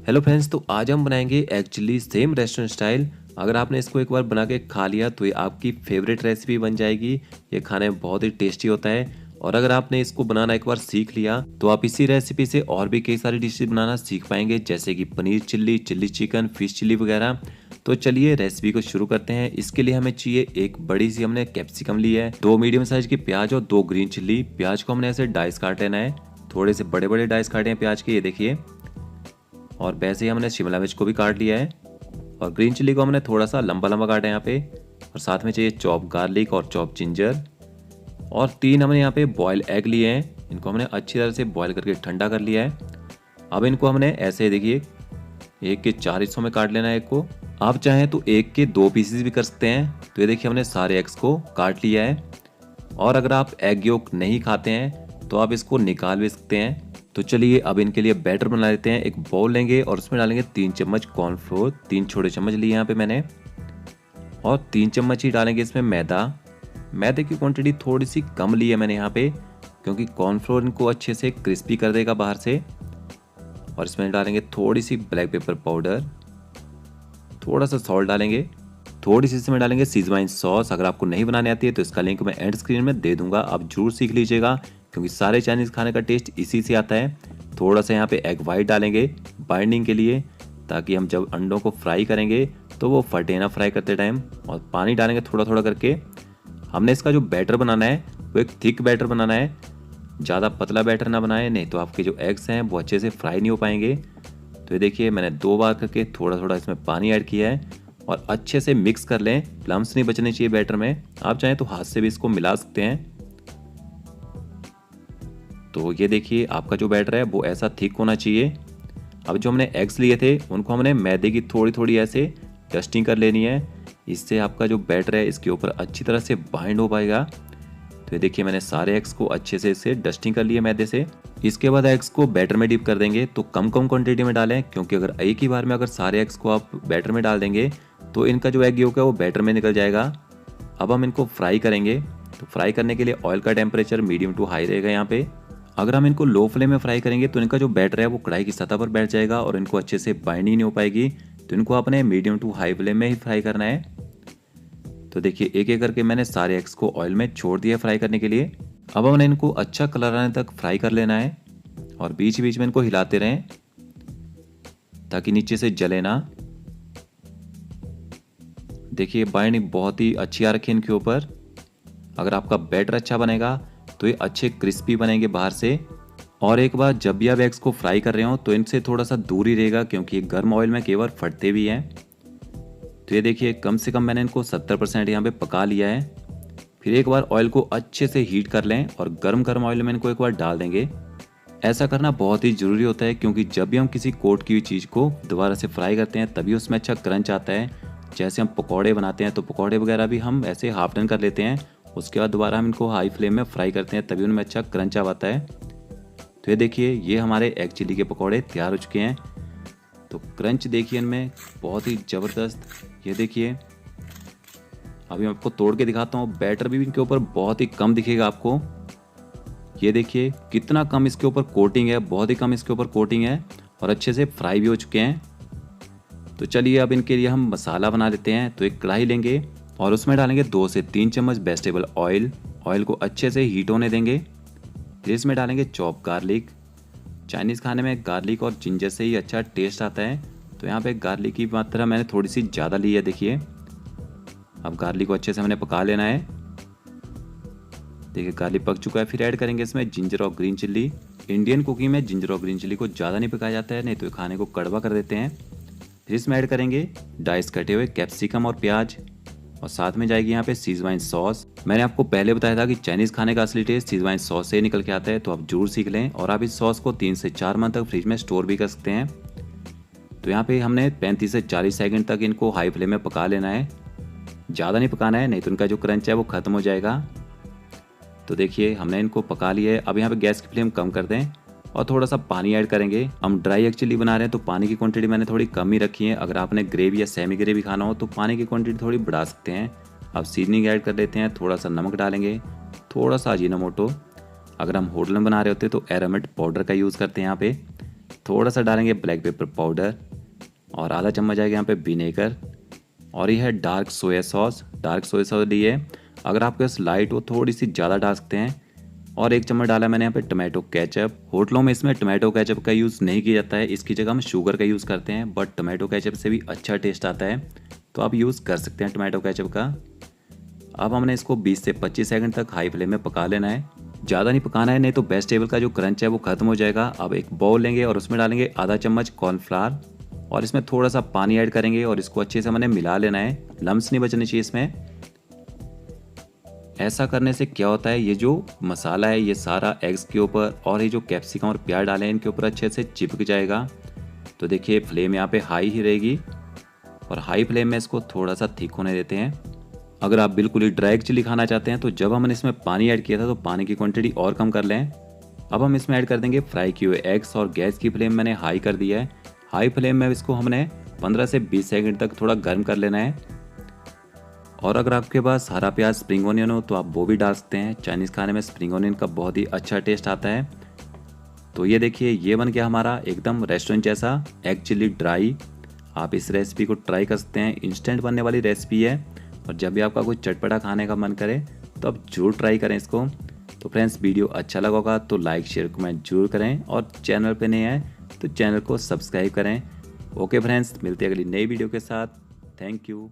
Hello friends, तो आज हम बनाएंगे एक्चुअली सेम रेस्टोरेंट स्टाइल। अगर आपने इसको एक बार बना के खा लिया तो ये आपकी फेवरेट रेसिपी बन जाएगी। ये खाने में बहुत ही टेस्टी होता है। और अगर आपने इसको बनाना एक बार सीख लिया तो आप इसी रेसिपी से और भी कई सारी डिशेज बनाना सीख पाएंगे, जैसे कि paneer chilli, chilli chicken, fish chilli वगैरह। तो चलिए रेसिपी को शुरू करते हैं। इसके लिए हमें चाहिए एक बड़ी सी हमने कैप्सिकम ली है, 2 मीडियम साइज की प्याज और 2 ग्रीन चिल्ली। प्याज को हमने ऐसे डाइस काट लेना है, थोड़े से बड़े बड़े डाइस काटे हैं प्याज के, ये देखिए। और वैसे ही हमने शिमला मिर्च को भी काट लिया है और ग्रीन चिल्ली को हमने थोड़ा सा लंबा लंबा काटा है यहाँ पे। और साथ में चाहिए चॉप गार्लिक और चॉप जिंजर। और 3 हमने यहाँ पे बॉयल एग लिए हैं, इनको हमने अच्छी तरह से बॉयल करके ठंडा कर लिया है। अब इनको हमने ऐसे देखिए एक के 4 हिस्सों में काट लेना है एग को। आप चाहें तो एक के 2 पीसेस भी कर सकते हैं। तो ये देखिए हमने सारे एग्स को काट लिया है। और अगर आप एग योक नहीं खाते हैं तो आप इसको निकाल भी सकते हैं। तो चलिए अब इनके लिए बैटर बना लेते हैं। एक बाउल लेंगे और उसमें डालेंगे 3 चम्मच कॉर्नफ्लोर, 3 छोटे चम्मच लिए यहाँ पे मैंने। और 3 चम्मच ही डालेंगे इसमें मैदा। मैदे की क्वांटिटी थोड़ी सी कम ली है मैंने यहाँ पे, क्योंकि कॉर्नफ्लोर इनको अच्छे से क्रिस्पी कर देगा बाहर से। और इसमें डालेंगे थोड़ी सी ब्लैक पेपर पाउडर, थोड़ा सा सॉल्ट डालेंगे, थोड़ी सी इसमें डालेंगे सीजवाइन सॉस। अगर आपको नहीं बनाने आती है तो इसका लिंक मैं एंड स्क्रीन में दे दूंगा, आप जरूर सीख लीजिएगा, क्योंकि सारे चाइनीज़ खाने का टेस्ट इसी से आता है। थोड़ा सा यहाँ पे एग वाइट डालेंगे बाइंडिंग के लिए, ताकि हम जब अंडों को फ्राई करेंगे तो वो फटे ना फ्राई करते टाइम। और पानी डालेंगे थोड़ा थोड़ा करके। हमने इसका जो बैटर बनाना है वो एक थिक बैटर बनाना है, ज़्यादा पतला बैटर ना बनाए, नहीं तो आपके जो एग्स हैं वो अच्छे से फ्राई नहीं हो पाएंगे। तो ये देखिए मैंने 2 बार करके थोड़ा थोड़ा इसमें पानी ऐड किया है और अच्छे से मिक्स कर लें। लम्स नहीं बचने चाहिए बैटर में। आप चाहें तो हाथ से भी इसको मिला सकते हैं। तो ये देखिए आपका जो बैटर है वो ऐसा थिक होना चाहिए। अब जो हमने एग्स लिए थे उनको हमने मैदे की थोड़ी थोड़ी ऐसे डस्टिंग कर लेनी है। इससे आपका जो बैटर है इसके ऊपर अच्छी तरह से बाइंड हो पाएगा। तो ये देखिए मैंने सारे एग्स को अच्छे से इसे डस्टिंग कर लिया मैदे से। इसके बाद एग्स को बैटर में डिप कर देंगे। तो कम कम क्वांटिटी में डालें, क्योंकि अगर एक ही बार में अगर सारे एग्स को आप बैटर में डाल देंगे तो इनका जो एग योक है वो बैटर में निकल जाएगा। अब हम इनको फ्राई करेंगे। तो फ्राई करने के लिए ऑयल का टेम्परेचर मीडियम टू हाई रहेगा यहाँ पे। अगर हम इनको लो फ्लेम में फ्राई करेंगे तो इनका जो बैटर है वो कढ़ाई की सतह पर बैठ जाएगा और इनको अच्छे से बाइंड ही नहीं हो पाएगी। तो इनको आपने मीडियम टू हाई फ्लेम में ही फ्राई करना है। तो देखिए एक एक करके मैंने सारे एग्स को ऑयल में छोड़ दिया फ्राई करने के लिए। अब हमने इनको अच्छा कलर आने तक फ्राई कर लेना है और बीच बीच में इनको हिलाते रहें ताकि नीचे से जले ना। देखिए बाइंडिंग बहुत ही अच्छी आ रखी है इनके ऊपर। अगर आपका बैटर अच्छा बनेगा तो ये अच्छे क्रिस्पी बनेंगे बाहर से। और एक बार जब भी आप एग्स को फ्राई कर रहे हो तो इनसे थोड़ा सा दूर ही रहेगा, क्योंकि ये गर्म ऑयल में कई बार फटते भी हैं। तो ये देखिए कम से कम मैंने इनको 70% यहाँ पे पका लिया है। फिर एक बार ऑयल को अच्छे से हीट कर लें और गर्म गर्म ऑयल में इनको एक बार डाल देंगे। ऐसा करना बहुत ही ज़रूरी होता है, क्योंकि जब भी हम किसी कोट की हुई चीज़ को दोबारा से फ्राई करते हैं तभी उसमें अच्छा क्रंच आता है। जैसे हम पकौड़े बनाते हैं तो पकौड़े वगैरह भी हम ऐसे हाफ डन कर लेते हैं, उसके बाद दोबारा हम इनको हाई फ्लेम में फ्राई करते हैं तभी उनमें अच्छा क्रंच आता है। तो ये देखिए ये हमारे एग चिली के पकौड़े तैयार हो चुके हैं। तो क्रंच देखिए इनमें बहुत ही ज़बरदस्त। ये देखिए अभी मैं आपको तोड़ के दिखाता हूँ। बैटर भी इनके ऊपर बहुत ही कम दिखेगा आपको। ये देखिए कितना कम इसके ऊपर कोटिंग है, बहुत ही कम इसके ऊपर कोटिंग है और अच्छे से फ्राई भी हो चुके हैं। तो चलिए अब इनके लिए हम मसाला बना लेते हैं। तो एक कढ़ाई लेंगे और उसमें डालेंगे 2 से 3 चम्मच वेजिटेबल ऑयल। ऑयल को अच्छे से हीट होने देंगे। फिर इसमें डालेंगे चॉप गार्लिक। चाइनीज़ खाने में गार्लिक और जिंजर से ही अच्छा टेस्ट आता है, तो यहाँ पे गार्लिक की मात्रा मैंने थोड़ी सी ज़्यादा ली है। देखिए अब गार्लिक को अच्छे से हमने पका लेना है। देखिए गार्लिक पक चुका है। फिर ऐड करेंगे इसमें जिंजर और ग्रीन चिल्ली। इंडियन कुकिंग में जिंजर और ग्रीन चिल्ली को ज़्यादा नहीं पकाया जाता है, नहीं तो खाने को कड़वा कर देते हैं। फिर इसमें ऐड करेंगे डाइस कटे हुए कैप्सिकम और प्याज, और साथ में जाएगी यहाँ पे सीजवाइन सॉस। मैंने आपको पहले बताया था कि चाइनीज़ खाने का असली टेस्ट सीजवाइन सॉस से निकल के आता है, तो आप जरूर सीख लें। और आप इस सॉस को 3 से 4 मंथ तक फ्रिज में स्टोर भी कर सकते हैं। तो यहाँ पे हमने 35 से 40 सेकंड तक इनको हाई फ्लेम में पका लेना है, ज़्यादा नहीं पकाना है, नहीं तो इनका जो क्रंच है वो ख़त्म हो जाएगा। तो देखिए हमने इनको पका लिया है। अब यहाँ पे गैस की फ्लेम कम कर दें और थोड़ा सा पानी ऐड करेंगे। हम ड्राई एक्चुअली बना रहे हैं तो पानी की क्वांटिटी मैंने थोड़ी कम ही रखी है। अगर आपने ग्रेवी या सेमी ग्रेवी खाना हो तो पानी की क्वांटिटी थोड़ी बढ़ा सकते हैं। अब सीजनिंग ऐड कर लेते हैं। थोड़ा सा नमक डालेंगे, थोड़ा सा अजीनोमोटो। अगर हम होटल में बना रहे होते तो एरोमेट पाउडर का यूज़ करते हैं यहाँ पे। थोड़ा सा डालेंगे ब्लैक पेपर पाउडर और आधा चम्मच आएगा यहाँ पे विनेगर और ये है dark soya sauce. Dark soya sauce लिए अगर आपके पास लाइट हो थोड़ी सी ज़्यादा डाल सकते हैं। और 1 चम्मच डाला मैंने यहाँ पे टमाटो केचप। होटलों में इसमें टमाटो केचप का यूज़ नहीं किया जाता है, इसकी जगह हम शुगर का यूज़ करते हैं, बट टमाटो केचप से भी अच्छा टेस्ट आता है, तो आप यूज़ कर सकते हैं टमाटो केचप का। अब हमने इसको 20 से 25 सेकंड तक हाई फ्लेम में पका लेना है। ज़्यादा नहीं पकाना है, नहीं तो वेजिटेबल का जो क्रंच है वो खत्म हो जाएगा। अब एक बाउल लेंगे और उसमें डालेंगे आधा चम्मच कॉर्नफ्लावर और इसमें थोड़ा सा पानी ऐड करेंगे और इसको अच्छे से हमने मिला लेना है। लम्स नहीं बचने चाहिए इसमें। ऐसा करने से क्या होता है, ये जो मसाला है ये सारा एग्स के ऊपर और ये जो कैप्सिकम और प्याज डाले हैं इनके ऊपर अच्छे से चिपक जाएगा। तो देखिए फ्लेम यहाँ पे हाई ही रहेगी और हाई फ्लेम में इसको थोड़ा सा थिक होने देते हैं। अगर आप बिल्कुल ही ड्राई चिली खाना चाहते हैं तो जब हमने इसमें पानी ऐड किया था तो पानी की क्वांटिटी और कम कर लें। अब हम इसमें ऐड कर देंगे फ्राई किए हुए एग्स और गैस की फ्लेम मैंने हाई कर दिया है। हाई फ्लेम में इसको हमने 15 से 20 सेकंड तक थोड़ा गर्म कर लेना है। और अगर आपके पास हरा प्याज स्प्रिंग ऑनियन हो तो आप वो भी डाल सकते हैं। चाइनीज़ खाने में स्प्रिंग ऑनियन का बहुत ही अच्छा टेस्ट आता है। तो ये देखिए ये बन गया हमारा एकदम रेस्टोरेंट जैसा एग चिली ड्राई। आप इस रेसिपी को ट्राई कर सकते हैं, इंस्टेंट बनने वाली रेसिपी है और जब भी आपका कुछ चटपटा खाने का मन करे तो आप जरूर ट्राई करें इसको। तो फ्रेंड्स वीडियो अच्छा लगा होगा तो लाइक शेयर कमेंट जरूर करें और चैनल पे नए हैं तो चैनल को सब्सक्राइब करें। ओके फ्रेंड्स, मिलते हैं अगली नई वीडियो के साथ। Thank you.